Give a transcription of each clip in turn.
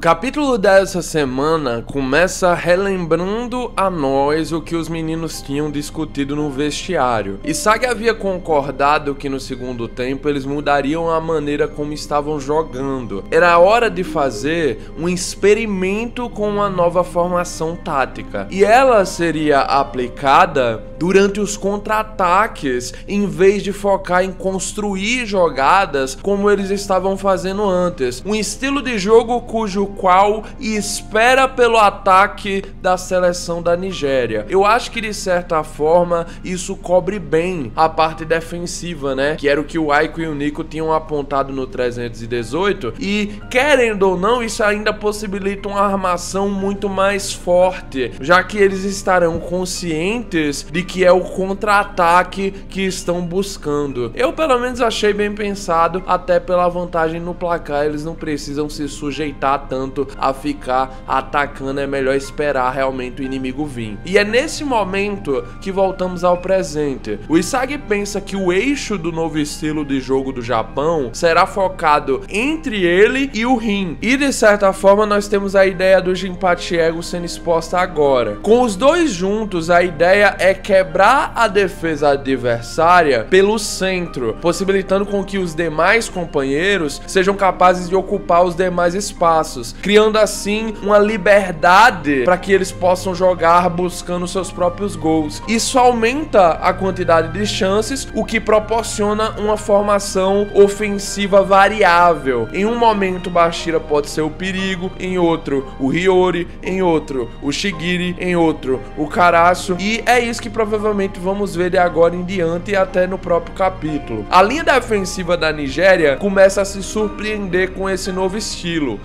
capítulo dessa semana começa relembrando a nós o que os meninos tinham discutido no vestiário. Isagi havia concordado que no segundo tempo eles mudariam a maneira como estavam jogando. Era hora de fazer um experimento com uma nova formação tática. E ela seria aplicada durante os contra-ataques, em vez de focar em construir jogadas como eles estavam fazendo antes. Um estilo de jogo cujo qual espera pelo ataque da seleção da Nigéria. Eu acho que de certa forma isso cobre bem a parte defensiva, né? Que era o que o Aiko e o Nico tinham apontado no 318 e, querendo ou não, isso ainda possibilita uma armação muito mais forte, já que eles estarão conscientes de que é o contra-ataque que estão buscando. Eu pelo menos achei bem pensado, até pela vantagem no placar, eles não precisam se sujeitar tanto a ficar atacando, é melhor esperar realmente o inimigo vir. E é nesse momento que voltamos ao presente. O Isagi pensa que o eixo do novo estilo de jogo do Japão será focado entre ele e o Rin. E de certa forma nós temos a ideia do Jinpachi Ego sendo exposta agora. Com os dois juntos, a ideia é quebrar a defesa adversária pelo centro, possibilitando com que os demais companheiros sejam capazes de ocupar os demais espaços, criando assim uma liberdade para que eles possam jogar buscando seus próprios gols. Isso aumenta a quantidade de chances, o que proporciona uma formação ofensiva variável. Em um momento, Bashira pode ser o perigo, em outro, o Hiyori, em outro, o Shigiri, em outro, o Karasu, e é isso que provavelmente vamos ver de agora em diante e até no próprio capítulo. A linha defensiva da Nigéria começa a se surpreender com esse novo estilo.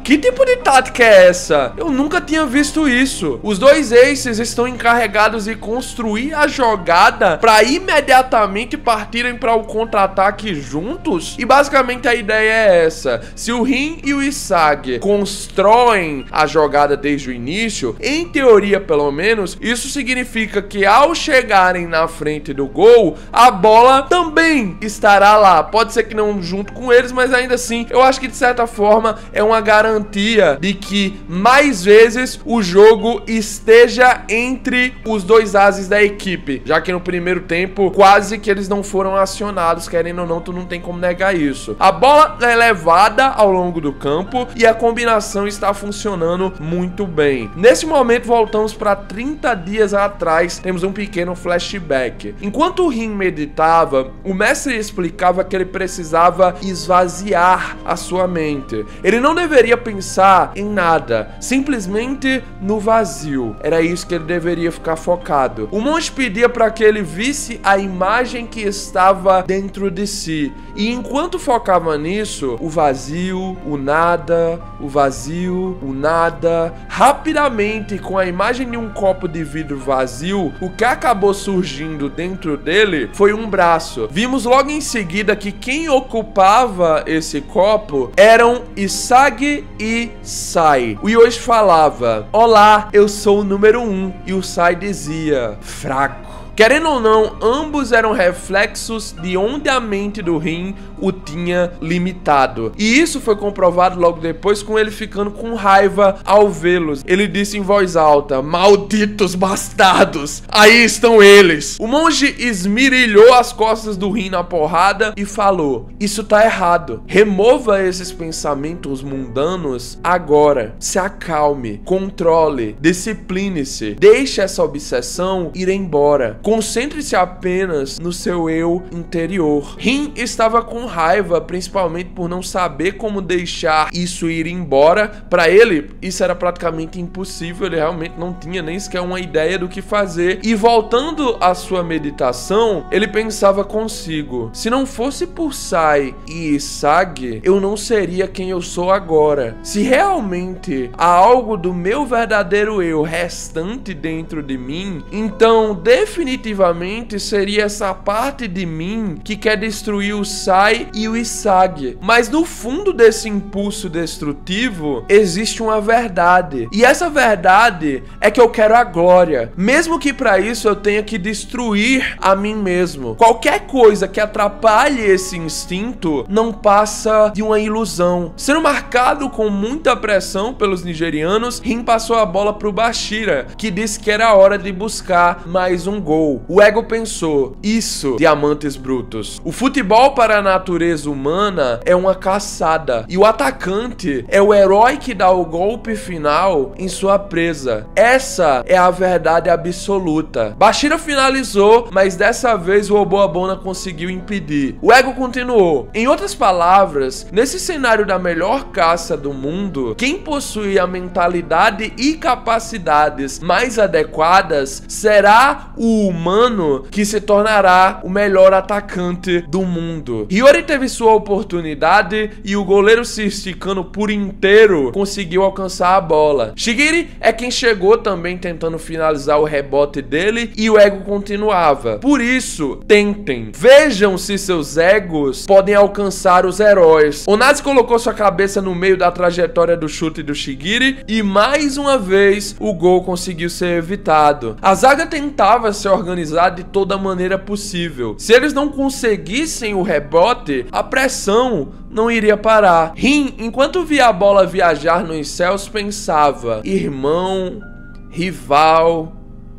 Que tipo de tática é essa? Eu nunca tinha visto isso. Os dois aces estão encarregados de construir a jogada para imediatamente partirem para o contra-ataque juntos? E basicamente a ideia é essa. Se o Rin e o Isagi constroem a jogada desde o início, em teoria pelo menos, isso significa que ao chegarem na frente do gol, a bola também estará lá. Pode ser que não junto com eles, mas ainda assim, eu acho que de certa forma é uma garantia de que mais vezes o jogo esteja entre os dois ases da equipe, já que no primeiro tempo quase que eles não foram acionados, querendo ou não, tu não tem como negar isso. A bola é levada ao longo do campo e a combinação está funcionando muito bem. Nesse momento voltamos para 30 dias atrás, temos um pequeno flashback. Enquanto o Rin meditava, o mestre explicava que ele precisava esvaziar a sua mente. Ele não deveria pensar em nada, simplesmente no vazio. Era isso que ele deveria ficar focado. O monge pedia para que ele visse a imagem que estava dentro de si. E enquanto focava nisso, o vazio, o nada, o vazio, o nada, rapidamente, com a imagem de um copo de vidro vazio, o que acabou surgindo dentro dele foi um braço. Vimos logo em seguida que quem ocupava esse copo eram Isagi e Sai. O Yoshi falava: "Olá, eu sou o número 1", e o Sai dizia: "Fraco". Querendo ou não, ambos eram reflexos de onde a mente do Rin o tinha limitado. E isso foi comprovado logo depois com ele ficando com raiva ao vê-los. Ele disse em voz alta: "Malditos bastardos, aí estão eles". O monge esmirilhou as costas do Rin na porrada e falou: "Isso tá errado. Remova esses pensamentos mundanos agora. Se acalme, controle, discipline-se. Deixe essa obsessão ir embora. Concentre-se apenas no seu eu interior". Rin estava com raiva, principalmente por não saber como deixar isso ir embora. Para ele, isso era praticamente impossível, ele realmente não tinha nem sequer uma ideia do que fazer. E voltando à sua meditação, ele pensava consigo: se não fosse por Sai e Isagi, eu não seria quem eu sou agora. Se realmente há algo do meu verdadeiro eu restante dentro de mim, então definitivamente seria essa parte de mim que quer destruir o Sai pai e o Isagi. Mas no fundo desse impulso destrutivo existe uma verdade. E essa verdade é que eu quero a glória. Mesmo que para isso eu tenha que destruir a mim mesmo. Qualquer coisa que atrapalhe esse instinto não passa de uma ilusão. Sendo marcado com muita pressão pelos nigerianos, Rin passou a bola pro Bashira, que disse que era hora de buscar mais um gol. O ego pensou: isso, diamantes brutos. O futebol para a natureza humana é uma caçada, e o atacante é o herói que dá o golpe final em sua presa. Essa é a verdade absoluta. Bashira finalizou, mas dessa vez o Oboabona conseguiu impedir. O ego continuou: em outras palavras, nesse cenário da melhor caça do mundo, quem possui a mentalidade e capacidades mais adequadas será o humano que se tornará o melhor atacante do mundo. Hiyori teve sua oportunidade e o goleiro, se esticando por inteiro, conseguiu alcançar a bola. Shigiri é quem chegou também tentando finalizar o rebote dele e o ego continuava. Por isso, tentem. Vejam se seus egos podem alcançar os heróis. Onazi colocou sua cabeça no meio da trajetória do chute do Shigiri e mais uma vez o gol conseguiu ser evitado. A zaga tentava se organizar de toda maneira possível. Se eles não conseguissem o rebote, a pressão não iria parar. Rin, enquanto via a bola viajar nos céus, pensava: irmão, rival,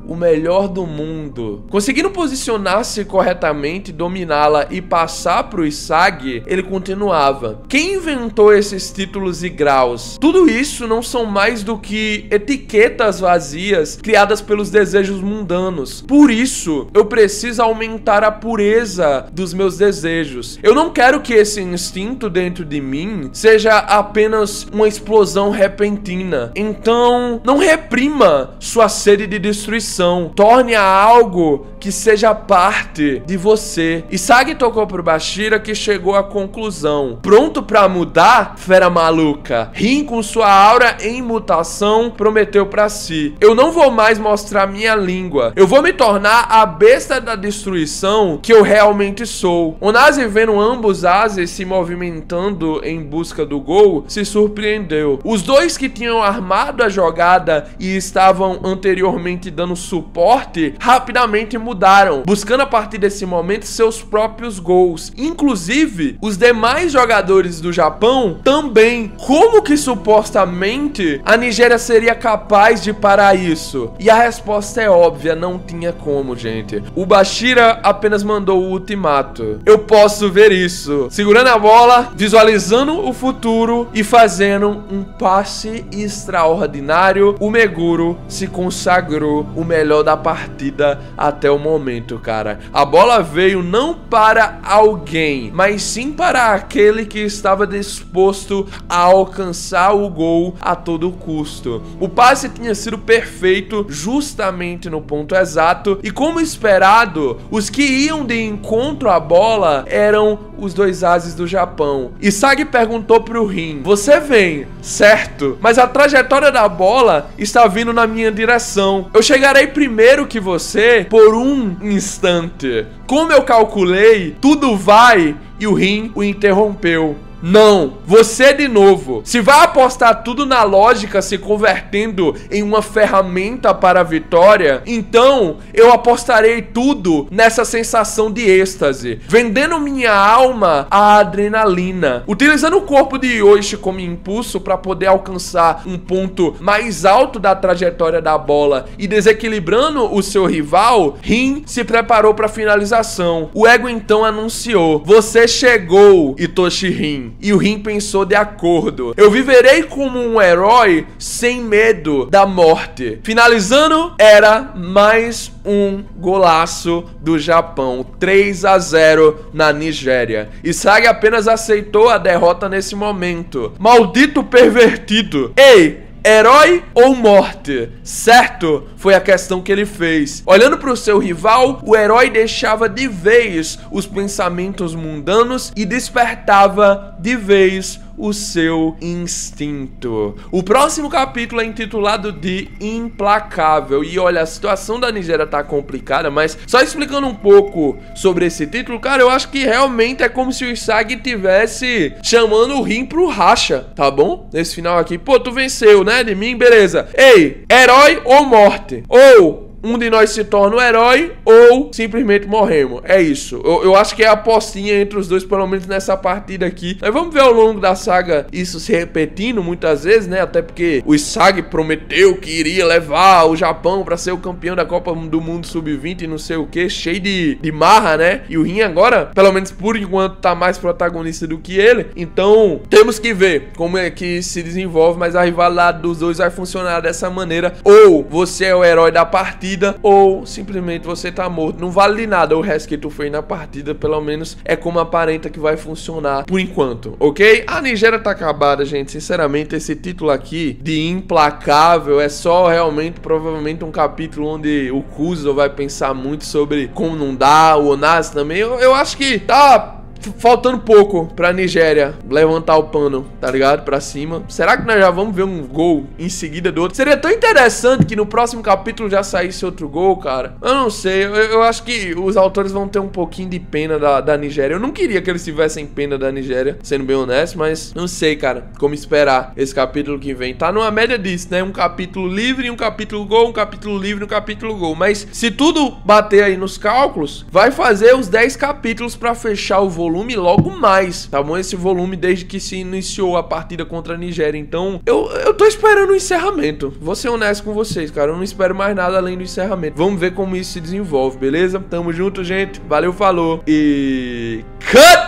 o melhor do mundo. Conseguindo posicionar-se corretamente, dominá-la e passar pro Isagi, ele continuava: quem inventou esses títulos e graus? Tudo isso não são mais do que etiquetas vazias criadas pelos desejos mundanos. Por isso, eu preciso aumentar a pureza dos meus desejos. Eu não quero que esse instinto dentro de mim seja apenas uma explosão repentina. Então, não reprima sua sede de destruição. Torne-a algo que seja parte de você. Isagi tocou pro Bashira, que chegou à conclusão: pronto pra mudar, fera maluca? Rin, com sua aura em mutação, prometeu pra si: eu não vou mais mostrar minha língua. Eu vou me tornar a besta da destruição que eu realmente sou. Onazi, vendo ambos ases se movimentando em busca do gol, se surpreendeu. Os dois que tinham armado a jogada e estavam anteriormente dando suporte, rapidamente mudaram, buscando a partir desse momento seus próprios gols. Inclusive, os demais jogadores do Japão também. Como que supostamente a Nigéria seria capaz de parar isso? E a resposta é óbvia: não tinha como, gente. O Bashira apenas mandou o ultimato: eu posso ver isso. Segurando a bola, visualizando o futuro e fazendo um passe extraordinário, o Meguro se consagrou o melhor da partida até o momento, cara. A bola veio não para alguém, mas sim para aquele que estava disposto a alcançar o gol a todo custo. O passe tinha sido perfeito, justamente no ponto exato, e como esperado, os que iam de encontro à bola eram os dois ases do Japão. Isagi perguntou pro Rin: você vem, certo? Mas a trajetória da bola está vindo na minha direção. Eu chegarei primeiro que você por um instante. Como eu calculei, tudo vai. E o Rin o interrompeu: não, você de novo. Se vai apostar tudo na lógica se convertendo em uma ferramenta para a vitória, então eu apostarei tudo nessa sensação de êxtase, vendendo minha alma à adrenalina, utilizando o corpo de Yoshi como impulso para poder alcançar um ponto mais alto da trajetória da bola e desequilibrando o seu rival. Rin se preparou para a finalização. O ego então anunciou: você chegou, Itoshi Rin. E o Rin pensou: de acordo, eu viverei como um herói sem medo da morte. Finalizando, era mais um golaço do Japão, 3-0 na Nigéria. Isagi apenas aceitou a derrota nesse momento. Maldito pervertido! Ei! Herói ou morte? Certo? Foi a questão que ele fez. Olhando para o seu rival, o herói deixava de vez os pensamentos mundanos e despertava de vez o seu instinto. O próximo capítulo é intitulado de Implacável. E olha, a situação da Nigéria tá complicada, mas só explicando um pouco sobre esse título, cara, eu acho que realmente é como se o Isagi tivesse chamando o Rin pro racha, tá bom? Nesse final aqui, pô, tu venceu, né, de mim, beleza. Ei, herói ou morte? Ou um de nós se torna o herói ou simplesmente morremos. É isso. Eu acho que é a apostinha entre os dois, pelo menos nessa partida aqui. Nós vamos ver ao longo da saga isso se repetindo muitas vezes, né? Até porque o Isagi prometeu que iria levar o Japão pra ser o campeão da Copa do Mundo Sub-20 e não sei o que, cheio de marra, né? E o Rin agora, pelo menos por enquanto, tá mais protagonista do que ele. Então, temos que ver como é que se desenvolve, mas a rivalidade dos dois vai funcionar dessa maneira. Ou você é o herói da partida, ou simplesmente você tá morto. Não vale de nada o resto que tu fez na partida, pelo menos é como aparenta que vai funcionar por enquanto, ok? A Nigéria tá acabada, gente. Sinceramente, esse título aqui de Implacável é só realmente, provavelmente, um capítulo onde o Kuzo vai pensar muito sobre como não dá, o Onase também. Eu acho que tá faltando pouco pra Nigéria levantar o pano, tá ligado? Pra cima. Será que nós já vamos ver um gol em seguida do outro? Seria tão interessante que no próximo capítulo já saísse outro gol, cara. Eu não sei. Eu acho que os autores vão ter um pouquinho de pena da Nigéria. Eu não queria que eles tivessem pena da Nigéria, sendo bem honesto, mas não sei, cara, como esperar esse capítulo que vem. Tá numa média disso, né? Um capítulo livre, um capítulo gol, um capítulo livre, um capítulo gol. Mas se tudo bater aí nos cálculos, vai fazer os 10 capítulos pra fechar o volume logo mais, tá bom? Esse volume desde que se iniciou a partida contra a Nigéria. Então, eu tô esperando o encerramento. Vou ser honesto com vocês, cara. Eu não espero mais nada além do encerramento. Vamos ver como isso se desenvolve, beleza? Tamo junto, gente. Valeu, falou e... Cut!